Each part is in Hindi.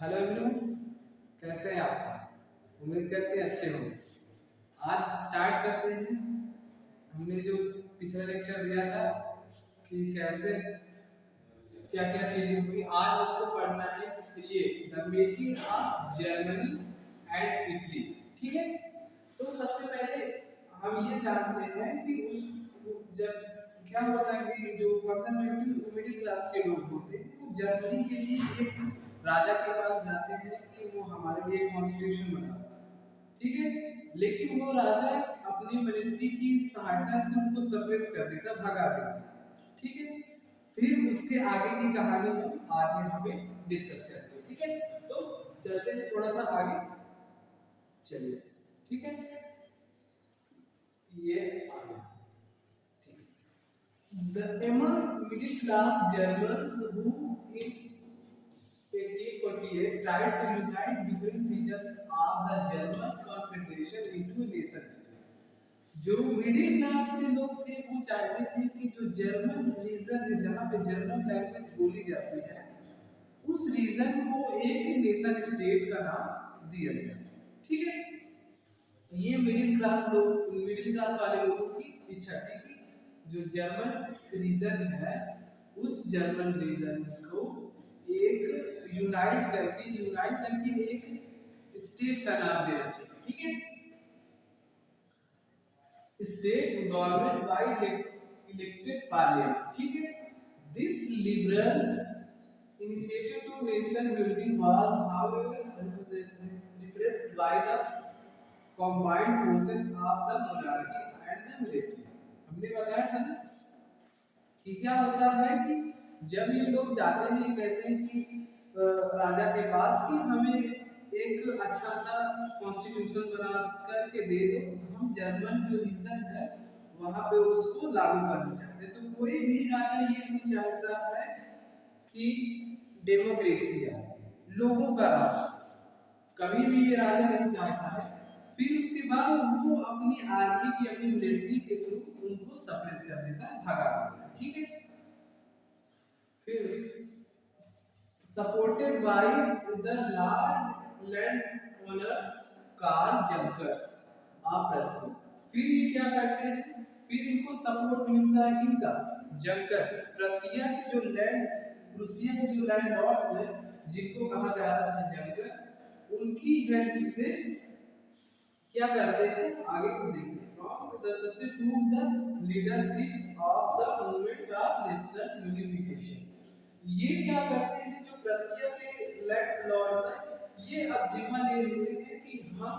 हेलो एवरीवन, कैसे हैं आप सब। उम्मीद करते हैं अच्छे होंगे। आज स्टार्ट करते हैं। हमने जो पिछला लेक्चर दिया था कि कैसे क्या क्या चीजें हुई, आज हमको पढ़ना है ये the making of Germany and Italy. ठीक है, तो सबसे पहले हम ये जानते हैं कि उस जब क्या होता है कि जो कंजर्वेटिव मिडिल क्लास के लोग होते हैं वो जर्मनी के लिए एक राजा के पास जाते हैं कि वो हमारे लिए कॉन्स्टिट्यूशन बना। ठीक है, लेकिन वो राजा अपनी मिलिट्री की सहायता से उनको सप्रेस कर देता, भगा देता। ठीक है, फिर उसके आगे की कहानी हम आज यहाँ पे डिस्कस करते हैं। ठीक है, तो चलते हैं थोड़ा सा आगे, चलिए। ठीक है, ये आगे। The among middle class Germans who in 1848 tried to unite different regions of the German Confederation into a nation state. जो मिडिल क्लास के लोग थे वो चाहते थे कि जो जर्मन रीजन है जहाँ पे जर्मन लैंग्वेज बोली जाती है उस रीजन को एक नेशन स्टेट का नाम दिया जाए। ठीक है, ये मिडिल क्लास वाले लोगों की इच्छा थी कि जो जर्मन रीजन है उस जर्मन रीजन को यूनाइट करके एक स्टेट का नाम देना चाहिए। ठीक है, state government by elected parliament. ठीक है, this liberals initiative to nation building was however repressed by the combined forces of the monarchy and the military। हमने बताया था ना कि क्या होता है कि जब ये लोग जाते हैं कहते हैं कि राजा के पास कि हमें एक अच्छा सा कॉन्स्टिट्यूशन बना करके दे दो, हम जर्मन जो रीजन है वहां पे उसको लागू करना चाहते हैं। तो कोई भी राजा ये नहीं चाहता है कि डेमोक्रेसी है, लोगों का राज, कभी भी ये राजा नहीं चाहता है। फिर उसके बाद वो अपनी आर्मी की अपनी मिलिट्री के थ्रू उनको सप्रेस कर देता है, भगा देता है। ठीक है, फिर supported by the large land owners called Junkers of Russia. फिर ये क्या करते हैं, फिर इनको सपोर्ट मिलता है किनका, जंकर्स, रशिया के जो लैंड लॉर्ड्स हैं जिनको कहा जाता था जंकर्स, उनकी हेल्प से क्या करते हैं आगे को देखते हैं। From service to the leadership of the movement of national unification. ये क्या करते हैं जो रशिया के लैंड लॉर्ड्स हैं ये अब जिम्मा ले लेते हैं कि हम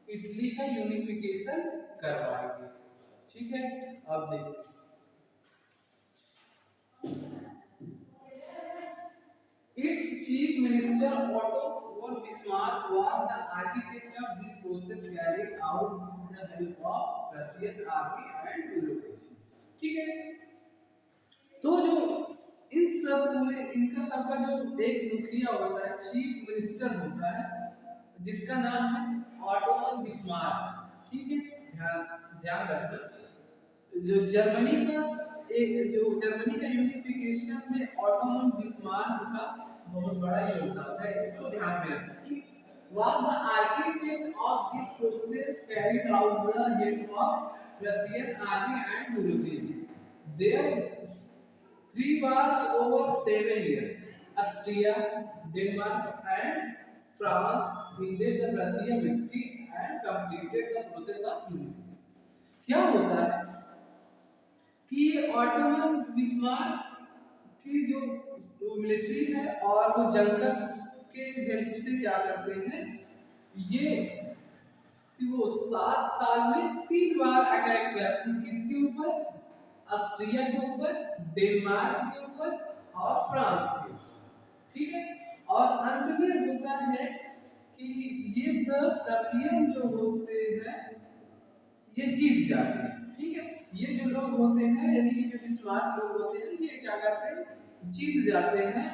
इटली का यूनिफिकेशन करवाएंगे। ठीक है, अब देखते हैं। Its chief minister Otto von Bismarck was the architect of this process carried out with the help of Russian army and bureaucracy। ठीक है, तो जो इनका सबका जो एक मुखिया होता है, चीफ मिनिस्टर होता है, जिसका नाम है ऑटो von बिस्मार्क। ठीक है, ध्यान ध्यान रखना जो जर्मनी का यूनिफिकेशन में ऑटो von बिस्मार्क का बहुत बड़ा योगदान है, इसको ध्यान में रखना। ठीक, was the architect of this process carried out with the help of Russian army and bureaucracy। There three wars over 7 years, Austria, Denmark and France invaded the Russia victory and completed the process of unification। क्या होता है कि ऑटो von बिस्मार्क की जो मिलिट्री है और वो जंकर्स के हेल्प से क्या करते हैं, ये वो 7 साल में 3 बार अटैक करते हैं। किसके ऊपर, ऑस्ट्रिया के ऊपर, डेनमार्क के ऊपर और फ्रांस के। ठीक है, और अंत में होता है कि ये सब रशियन जो होते हैं ये जीत जाते हैं। ठीक है, ये जो लोग होते हैं यानी कि जो स्मार्ट लोग होते हैं ये क्या करते हैं, जीत जाते हैं,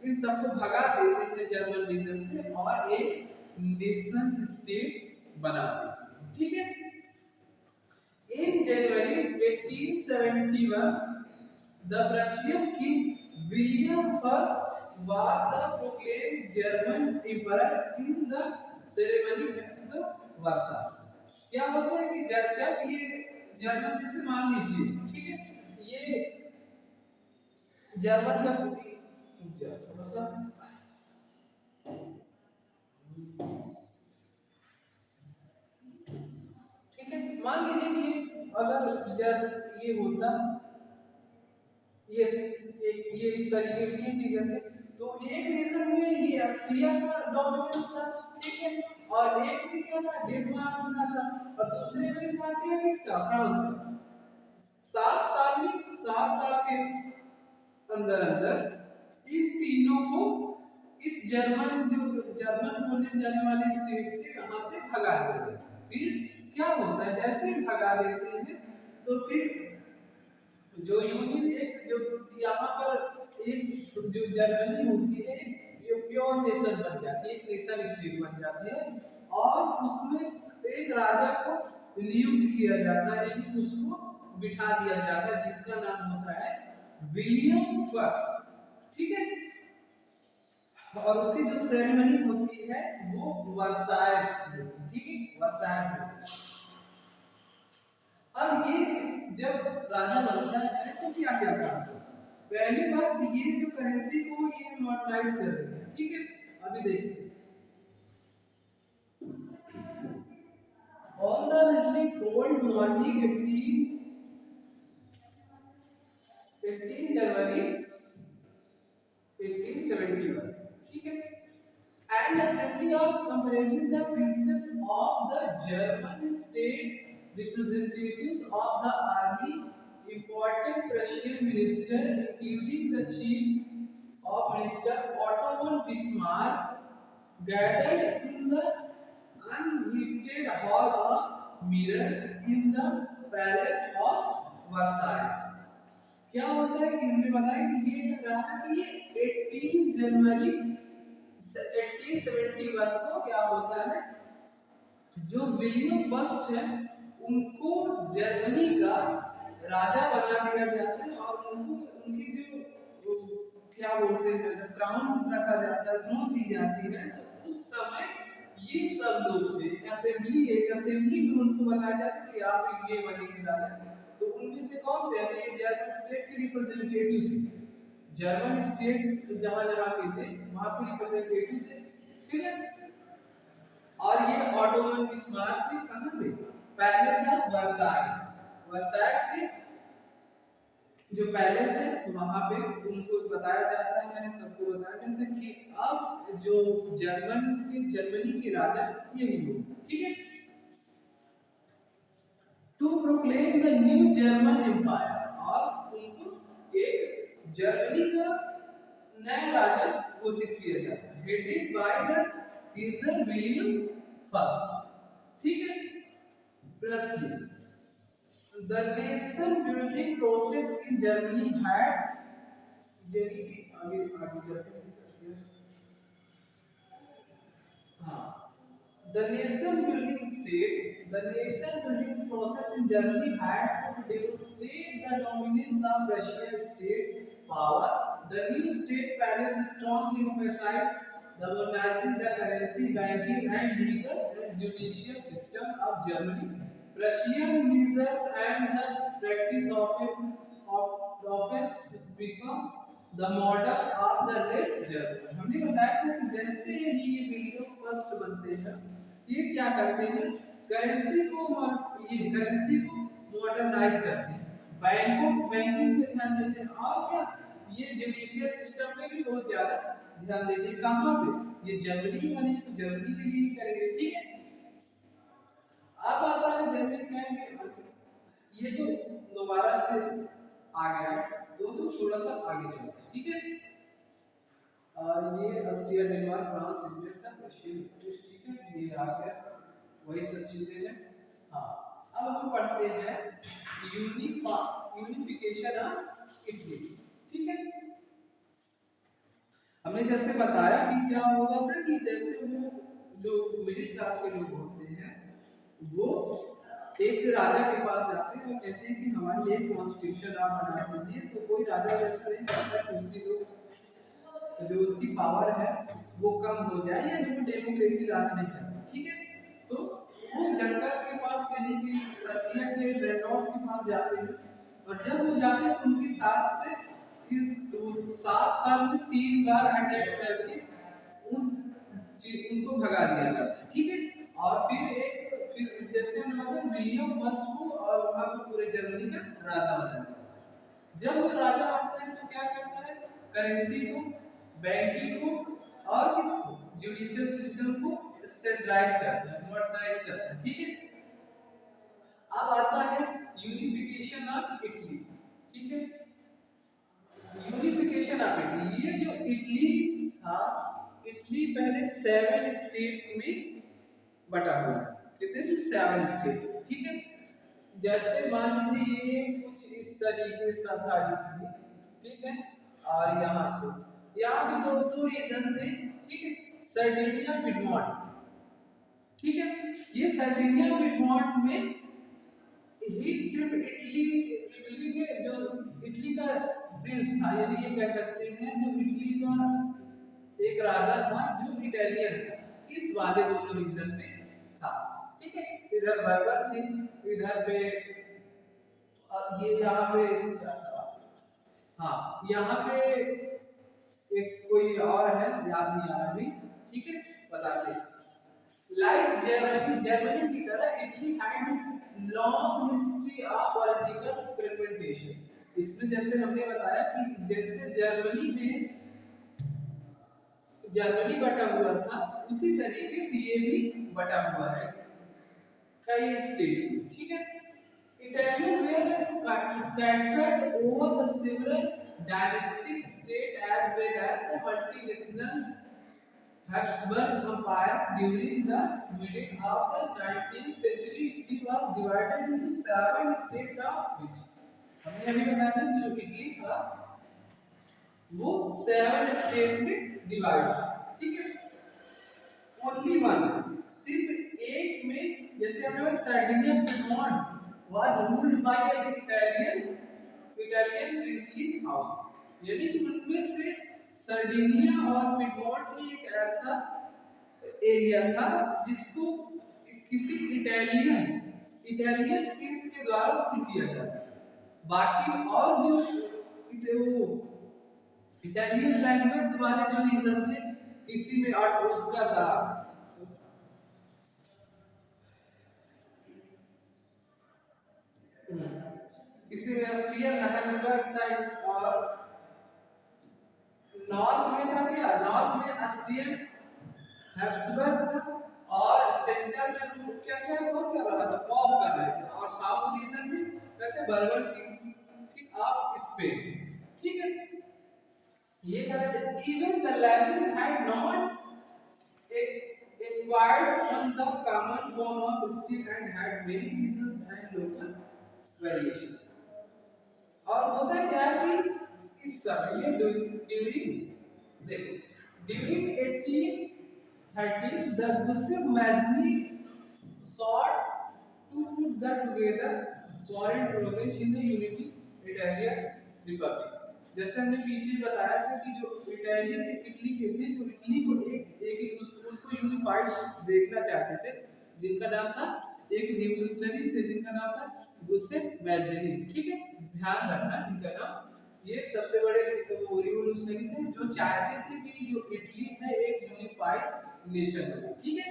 इन सबको भगा देते हैं जर्मन रीजन से और एक नेशन स्टेट बना देते हैं। ठीक है, इन जनवरी 1871 the Prussian king William I was the proclaimed German emperor in the ceremony at the Versailles। क्या होता है कि जब ये जर्मन, जैसे मान लीजिए, ठीक है, ये जर्मन का थोड़ा सा, ठीक है, मान लीजिए कि अगर जब ये होता, ये इस तरीके से तीन रीजन थे, तो एक रीजन में ये ऑस्ट्रिया का डोमिनेंस था, ठीक है, और एक में क्या था, डेनमार्क का था, और दूसरे में क्या था, इसका फ्रांस का। 7 साल के अंदर अंदर इन तीनों को इस जर्मन बोलने जाने वाले स्टेट से कहां से भगा दिया जाता है। फिर क्या होता है, जैसे ही भगा देते हैं तो फिर जो यूनियन, एक जो यहाँ पर एक जो जर्मनी होती है, ये प्योर नेशन बन जाती है, एक नेशन स्टेट बन जाती है, और उसमें एक राजा को नियुक्त किया जाता है, यानी उसको बिठा दिया जाता है, जिसका नाम होता है विलियम फर्स्ट, ठीक है, और उसकी जो सेरेमनी होती है वो वर्साइल्स की होती है, ठीक है, वर्साइल्स में। अब ये जब राजा बनता है तो क्या क्या काम करता है, पहली बात ये जो करेंसी को ये मॉडर्नाइज कर देते हैं, ठीक है, अभी देखते हैं। ऑन द लिटली कोल्ड मॉर्निंग 18 जनवरी 1871, ठीक है, and assembly of comprising the princes of the German state, representatives of the army, important Prussian minister including the chief of minister Otto von Bismarck, gathered in the unheated hall of mirrors in the palace of Versailles। क्या होता है कि हमने बताया कि ये रहा कि ये 18 जनवरी 1871 को क्या होता है, जो विलियम फर्स्ट है उनको जर्मनी का राजा बना दिया जाता है, और उनको उनकी जो क्या बोलते हैं, जब क्राउन रखा जाता है, थ्रोन दी जाती है, तो उस समय ये सब लोग थे, एक असेंबली में उनको बताया जाता है कि आप ये बनेंगे राजा। तो उनमें से कौन थे, अपने जर्मन स्टेट के रिप्रेजेंटेटिव थे, जर्मन स्टेट जहां जहां के थे वहां के रिप्रेजेंटेटिव थे, ठीक है, और ये ऑटो वन बिस्मार्क थे, कहां पे, पैलेस ऑफ वर्साइल्स, वर्साइल्स के जो पैलेस है वहां पे उनको बताया जाता है, सबको बताया जाता है कि अब जो जर्मनी के राजा यही लोग, ठीक है, to proclaim the new German empire, और उनको एक जर्मनी का नया राजा घोषित किया जाता है, headed by the Kaiser William first, ठीक है, प्रसिद्ध। The nation building process in Germany had, यानी कि आगे चलते हैं, हाँ, the nation building process in Germany had to demonstrate the dominance of Russian state power. The new state palace strongly emphasized the modernizing the currency, banking and legal and judicial system of Germany. Russian measures and the practice of offense become the model of the rest Germany। हमने बताया था कि जैसे ही ये विलियम फर्स्ट बनते हैं, ये क्या करते हैं, करेंसी को मॉडर्नाइज करते हैं, बैंकिंग पे ध्यान देते हैं, और क्या ये जुडिशियल सिस्टम में भी बहुत ज्यादा ध्यान देते हैं। कहाँ पे, ये जर्मनी में बने हैं तो जर्मनी के लिए ही करेंगे, ठीक है। अब आता है जर्मनी का, ये जो दोबारा से आ गया तो थोड़ा सा आगे चलते हैं, ठीक है, ये ऑस्ट्रिया, डेनमार्क, फ्रांस, इंग्लैंड तक रशियन, ठीक है, ये आ गया, वही सब चीजें हैं। हाँ, अब हम पढ़ते हैं यूनिफिकेशन ऑफ इटली, ठीक है। हमने जैसे बताया कि क्या होगा था कि जैसे वो जो मिडिल क्लास के लोग होते हैं वो एक राजा के पास जाते हैं और कहते हैं कि हमारे लिए कॉन्स्टिट्यूशन आप बना दीजिए, तो कोई राजा वैसा नहीं चाहता कि उसकी जो उसकी पावर है वो कम हो जाए या वो डेमोक्रेसी लाना नहीं चाहते, ठीक है। तो वो जनकर्स के पास यानी कि रसिया के रेडनॉट्स के पास जाते हैं, और जब वो जाते हैं तो उनके साथ से इस 7 साल में 3 बार अटैक करके उनको भगा दिया जाता है, ठीक है। और फिर जैसे हमने बताया विलियम फर्स्ट को और वहां पर पूरे जर्मनी का राजा बनाया जाता है। जब वो राजा बनता है तो क्या करता है, करेंसी को, बैंकिंग को और किसको, जुडिशियल सिस्टम को स्टैंडर्डाइज करता है, मॉडर्नाइज करता है, ठीक है। अब आता है यूनिफिकेशन ऑफ इटली, ठीक है। यूनिफिकेशन ऑफ इटली, ये जो इटली था, इटली पहले 7 स्टेट में बटा हुआ था, कितने थे, 7 स्टेट, ठीक है। जैसे मान लीजिए ये कुछ इस तरीके से था इटली, ठीक है। और यहाँ पे दो दो रीजन थे, ठीक है, सर्डिनिया पिडमॉन्ट, ठीक है। ये सर्डिनिया पिडमॉन्ट में ही सिर्फ इटली के जो इटली का प्रिंस था, यानी ये कह सकते हैं जो इटली का एक राजा था जो इटालियन था, इस वाले दोनों रीजन में था, ठीक है। इधर बर्बर थी, इधर पे ये यहाँ पे क्या था, हाँ यहाँ पे एक कोई और है, याद नहीं आ रहा अभी, ठीक है, बताते हैं। लाइक जर्मनी की तरह Italy had long history of political fragmentation. इसमें जैसे हमने बताया कि जैसे जर्मनी बटा हुआ था, उसी तरीके से ये भी बटा हुआ है कई स्टेट में, ठीक है। Italian were scattered over the several dynastic states as well as the multinational Habsburg Empire. During the middle of the 19th century, Italy was divided into 7 states of which हमने अभी बताया था जो इटली था वो 7 स्टेट में डिवाइड था, ठीक है। ओनली वन, सिर्फ एक में, जैसे हमने Sardinia Piedmont was ruled by an Italian princely house, यानी कि उनमें से सर्डिनिया और पिडमॉन्ट एक ऐसा एरिया था जिसको किसी इटालियन प्रिंस के द्वारा रूल किया जाता है। बाकी और जो इटालियन लैंग्वेज वाले जो रीजन थे, किसी में उसका था किसी में ऑस्ट्रियन हैब्सबर्ग था, और नॉर्थ में था क्या, नॉर्थ में ऑस्ट्रियन हैब्सबर्ग था, और सेंटर में रूल क्या क्या कौन कर रहा था, पॉप कर रहे थे, और साउथ रीजन में कहते बर्बन किंग्स, ठीक, आप स्पेन, ठीक है। ये कह रहे थे even the language had not acquired on the common form of still and had many regions and local variation। और होता क्या है कि इस समय ये ड्यूरिंग देखो during 1830 the Giuseppe Mazzini sought to put the together foreign progress in the unity Italian Republic। जैसे हमने पीछे बताया था कि जो इटली के थे, जो इटली को एक उनको यूनिफाइड देखना चाहते थे, जिनका नाम था, एक रिवोल्यूशनरी थे जिनका नाम था गुस्सेफ मैज़िनी, ठीक है, ध्यान रखना इनका नाम। ये सबसे बड़े रिवोल्यूशनरी थे जो चाहते थे कि जो इटली है एक यूनिफाइड नेशन बने, ठीक है।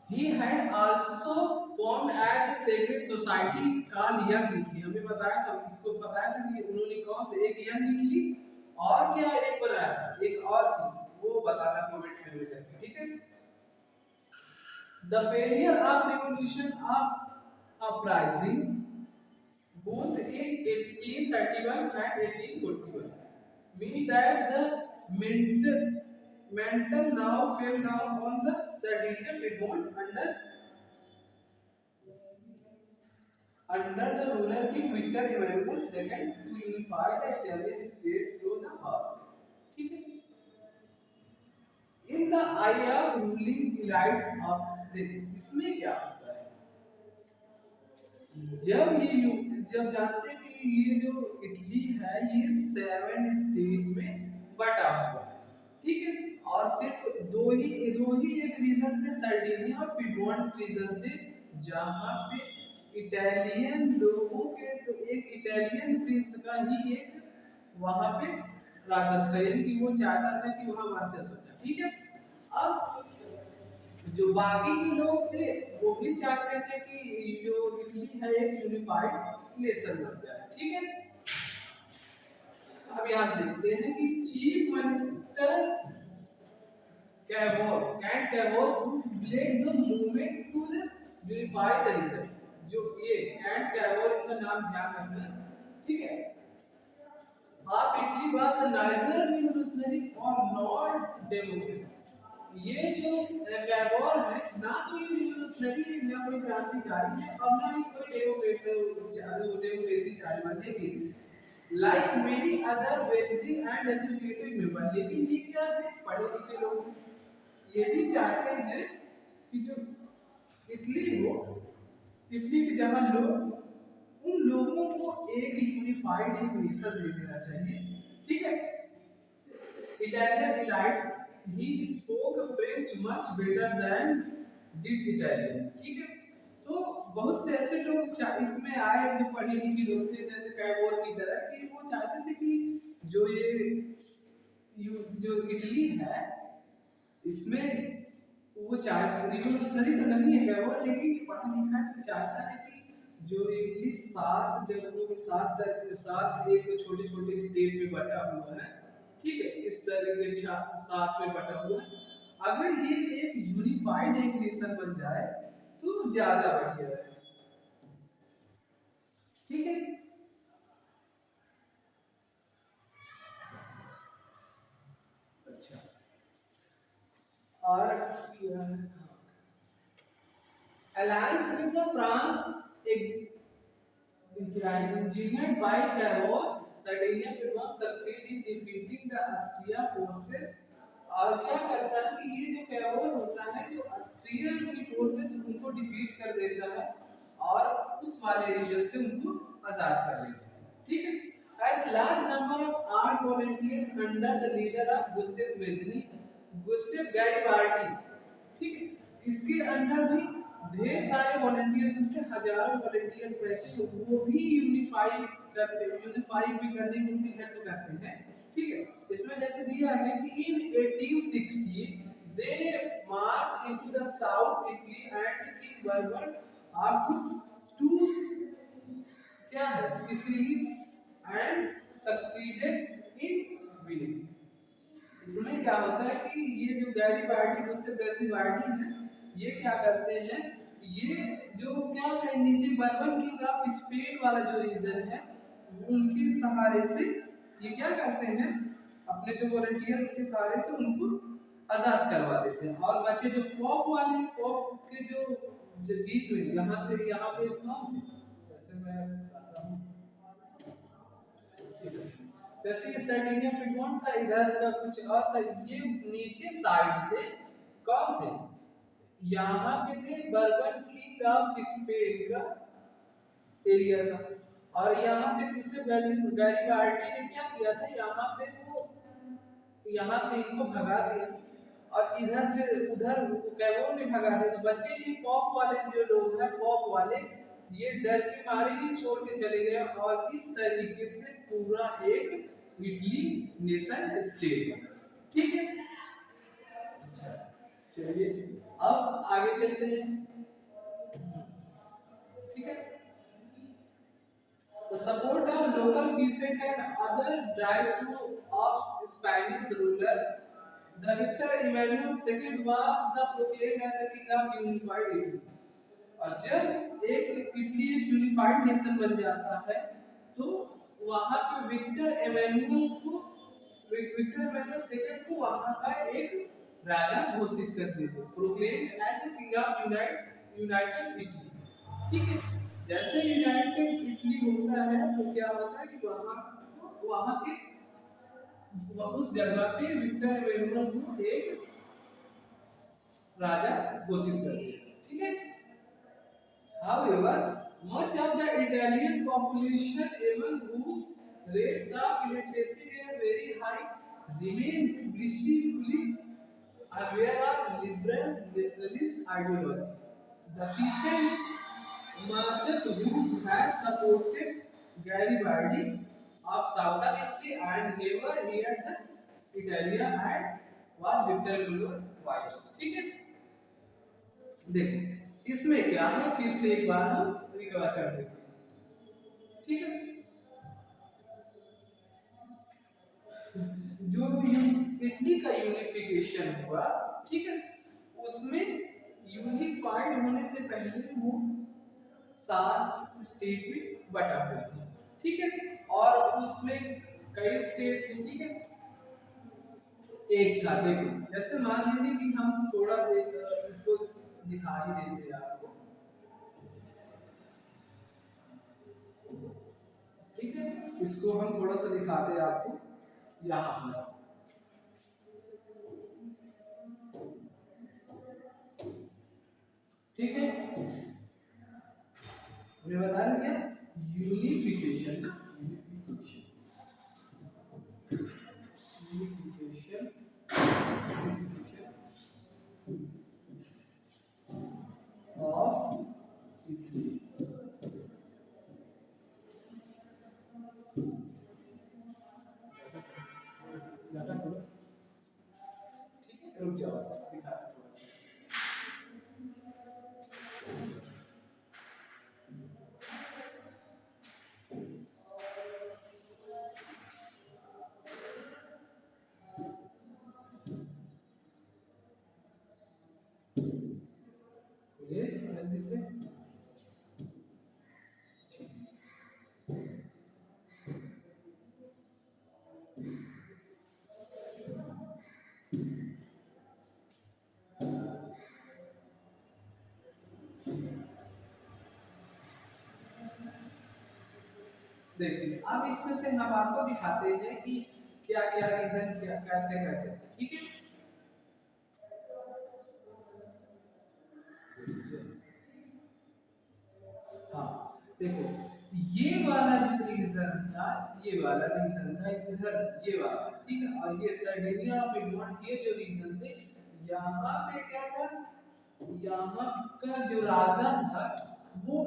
He had also formed as a secret society called Young Italy। हमें बताया था, इसको बताया था कि उन्होंने कौन से एक यंग इटली और क्या एक बनाया था, एक और थी, वो बताना कमेंट में करके, ठीक है। The failure of revolution of uprising both in 1831 and 1841 mean that the mantle now fell down on the Sardinia Piedmont under the ruler King Victor Emmanuel II to unify the Italian state through the war, ठीक है। In the eye of ruling elites of the, इसमें क्या होता है, जब जानते हैं कि ये जो इटली है ये 7 स्टेट में बटा हुआ है, ठीक है। और सिर्फ दो ही एक रीजन थे, सर्डिनिया और पिडमोंट रीजन थे, जहां पे इटालियन लोगों के, तो एक इटालियन प्रिंस का ही एक वहां पे राजस्व, यानी कि वो चाहता था कि वहां वर्चस्व था। ठीक है, अब जो बाकी के लोग थे वो भी चाहते थे कि जो इटली है एक यूनिफाइड नेशन बन जाए। ठीक है, अब यहाँ देखते हैं कि chief minister Cavour count Cavour who led the movement to the unify the region, जो ये कैंट कैवोर, इनका नाम ध्यान रखना। ठीक है, half Italy was the neither revolutionary or nor democratic। ये जो कैवोर है ना तो ये रिवोल्यूशनरी है ना कोई क्रांतिकारी है और ना ही कोई डेमोक्रेसी चालू करने की, like many other wealthy and educated member. लेकिन ये क्या है, पढ़े लिखे लोग हैं, ये भी चाहते हैं कि जो इटली हो, इटली के जहां लोग, उन लोगों को एक यूनिफाइड एक नेशन दे देना चाहिए। ठीक है, Italian elite he spoke French much better than did Italian। ठीक है, तो बहुत से ऐसे लोग इसमें आए जो पढ़े लिखे लोग थे, जैसे कैवोर की तरह, कि वो चाहते थे कि जो जो इटली है इसमें वो चाहते, रिवोल्यूशनरी तो नहीं है कैवोर, लेकिन ये पढ़ा लिखा है तो चाहता है कि जो इटली 7 जगहों के साथ एक छोटे छोटे स्टेट में बटा हुआ है। ठीक है, इस तरीके से 7 में बटा हुआ है, अगर ये एक यूनिफाइड एक नेशन बन जाए तो ज्यादा बढ़िया है। ठीक है, अच्छा, और क्या है, alliance with the France engineered by Cavour, Sardinia did not succeed in defeating the Austria forces। और क्या करता है कि ये जो कैवोर होता है, जो ऑस्ट्रियन की फोर्सेस उनको डिफीट कर देता है और उस वाले रीजन से उनको आजाद कर देता है। ठीक है, as large number of armed volunteers under the leader of Giuseppe Mazzini, Giuseppe Garibaldi। ठीक है, इसके अंदर भी ढेर सारे वॉलंटियर, जिनसे हजारों वॉलंटियर्स रहते हैं, वो भी यूनिफाई भी करने में उनकी हेल्प करते हैं। ठीक है, इसमें जैसे दिया है कि in 1860 they march into the south Italy and king Bourbon up to क्या है Sicilies and succeeded in winning. इसमें क्या होता है कि ये जो गैरीबाल्डी उससे गैरीबाल्डी है, ये क्या करते हैं, ये जो क्या है नीचे बर्बन किंग ऑफ स्पेन वाला जो रीजन है, उनके सहारे से ये क्या करते हैं, अपने जो वॉलंटियर उनके सहारे से उनको आजाद करवा देते हैं। और बच्चे जो पॉप वाले, पॉप के जो बीच में यहाँ से यहाँ पे कौन थे, जैसे मैं बताता हूँ, जैसे ये सर्डिनिया पिडमोंट था, इधर का कुछ और था, ये नीचे साइड थे, कौन थे, यहाँ पे थे बर्बन किंग ऑफ स्पेन का एरिया का, और यहाँ पे किसे गैरीबाल्डी ने क्या किया था, यहाँ पे वो यहाँ से इनको भगा दिया और इधर से उधर कैवोर ने भगा दिया। तो बच्चे ये पॉप वाले जो लोग हैं, पॉप वाले, ये डर के मारे ही छोड़ के चले गए और इस तरीके से पूरा एक इटली नेशन स्टेट बना। ठीक है, अच्छा चलिए अब आगे चलते हैं। ठीक है, the support of local peasant and other drive to of Spanish ruler, the Victor Emmanuel II was the proclaimed as the king of unified Italy। और जब एक इटली एक यूनिफाइड नेशन बन जाता है तो वहां पे विक्टर एमेनुअल II को वहां का एक राजा घोषित कर देते, proclaimed as the king of united Italy. ठीक है, जैसे यूनाइटेड इटली होता है तो क्या होता है कि वहां के उस जगह पे विक्टर एमेनुअल को एक राजा घोषित कर दिया। ठीक है, however much of the Italian population among whose rates of illiteracy were very high remains blissfully aware of liberal nationalist ideology. The peasant masses who had supported Garibaldi of southern Italy and never heard the Italia and was Victor Hugo's wives. ठीक है, देखो इसमें क्या है, फिर से एक बार हम रिकवर कर देते हैं। ठीक है, जो इटली का यूनिफिकेशन हुआ, ठीक है, उसमें यूनिफाइड होने से पहले वो 7 स्टेट में बटा हुआ था। ठीक है, और उसमें कई स्टेट थे। ठीक है, एक था, देखो जैसे मान लीजिए कि हम थोड़ा इसको दिखा ही देते हैं आपको। ठीक है, इसको हम थोड़ा सा दिखाते हैं आपको यहाँ पर। ठीक है, हमने बताया क्या, यूनिफिकेशन ना, यूनिफिकेशन यूनिफिकेशन ऑफ इटली। ठीक है, रुक जाओ दिखाते थोड़ा सा। खोलिए जल्दी से। देखिए अब इसमें से हम आपको दिखाते हैं कि क्या क्या रीजन, क्या कैसे कैसे। ठीक है, हाँ देखो ये वाला जो रीजन था, ये वाला रीजन था इधर, ये वाला। ठीक है, और ये सर्डिनिया पे नॉट, ये जो रीजन थे, यहाँ पे क्या था, यहाँ का जो राजा था वो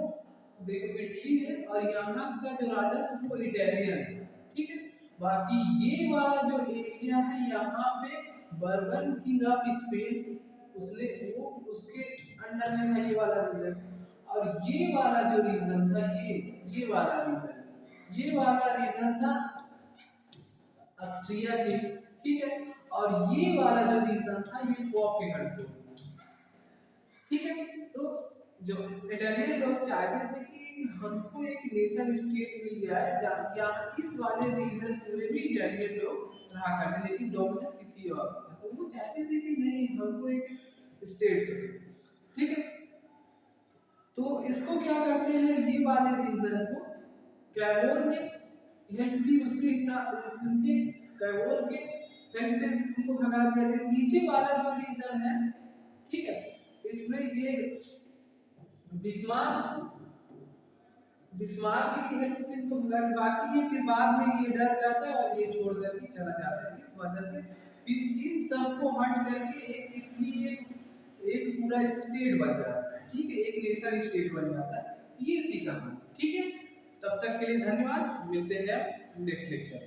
देखो इटली है, और यहाँ का जो राजा था वो इटालियन था। ठीक है, बाकी ये वाला जो एरिया है यहाँ पे बर्बन किंग ऑफ स्पेन, उसने वो उसके अंडर में था ये वाला रीजन। और ये वाला जो रीजन था, ये वाला रीजन, ये वाला रीजन था ऑस्ट्रिया के। ठीक है, और ये वाला जो रीजन था ये पोप के कंट्रोल। ठीक है, तो जो इटालियन लोग चाहते थे कि हमको एक नेशन स्टेट मिल जाए या इस वाले रीजन पूरे में इटालियन लोग रहा करते, लेकिन डोमिनेंस किसी और का था, तो वो चाहते थे कि नहीं हमको एक स्टेट चाहिए। ठीक है, तो इसको क्या करते हैं, ये वाले रीजन को कैवोर ने हेल्प की, उसके हिसाब उनके कैवोर के हेल्प से उनको भगा दिया गया। नीचे वाला जो रीजन है, ठीक है, इसमें ये बिस्मार्क बिस्मार्क की हेल्प से इनको भगा दिया। बाकी ये फिर बाद में ये डर जाता है और ये छोड़ करके चला जाता है। इस वजह से फिर इन सबको हट करके एक इटली एक पूरा स्टेट बन जाता है। ठीक है, एक नेशन स्टेट बन जाता है। ये थी कहानी। ठीक है, तब तक के लिए धन्यवाद, मिलते हैं नेक्स्ट लेक्चर।